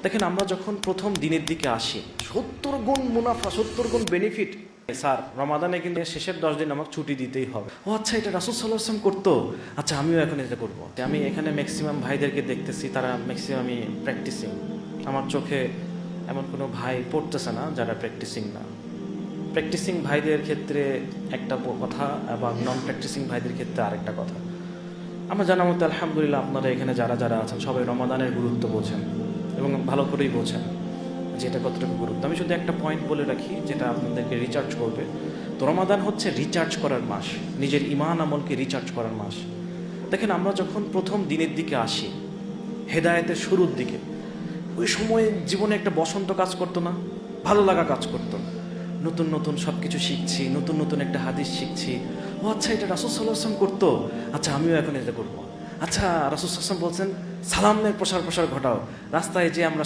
দেখেন, আমরা যখন প্রথম দিনের দিকে আসি 70 গুণ মুনাফা, 70 গুণ বেনিফিট। স্যার, রমাদানে কিন্তু শেষের 10 দিন আমাকে ছুটি দিতেই হবে। ও আচ্ছা, এটা রাসূল সাল্লাল্লাহু আলাইহি ওয়াসাল্লাম করতো, আচ্ছা আমিও এখন এটা করবো। আমি এখানে ম্যাক্সিমাম ভাইদেরকে দেখতেছি, তারা ম্যাক্সিমামই প্র্যাকটিসিং। আমার চোখে এমন কোনো ভাই পড়তেছে না যারা প্র্যাকটিসিং না। প্র্যাকটিসিং ভাইদের ক্ষেত্রে একটা কথা এবং নন প্র্যাকটিসিং ভাইদের ক্ষেত্রে আরেকটা কথা। আমরা জানা মতো আলহামদুলিল্লাহ আপনারা এখানে যারা যারা আছেন সবাই রমাদানের গুরুত্ব বোঝেন এবং ভালো করেই বোঝেন যে এটা কতটুকু গুরুত্ব। আমি শুধু একটা পয়েন্ট বলে রাখি যেটা আপনাদেরকে রিচার্জ করবে। তো রমাদান হচ্ছে রিচার্জ করার মাস, নিজের ইমান আমলকে রিচার্জ করার মাস। দেখেন, আমরা যখন প্রথম দিনের দিকে আসি, হেদায়েতের শুরুর দিকে, ওই সময় জীবনে একটা বসন্ত কাজ করতো না, ভালো লাগা কাজ করতো। নতুন নতুন সব কিছু শিখছি, নতুন নতুন একটা হাদিস শিখছি। ও আচ্ছা, এটা রাসূল সাল্লাল্লাহু আলাইহি ওয়াসাল্লাম করতো, আচ্ছা আমিও এখন এটা করবো। আচ্ছা, রাসূল সাল্লাল্লাহু আলাইহি ওয়াসাল্লাম বলছেন সালামের প্রসার ঘটাও। রাস্তায় যে আমরা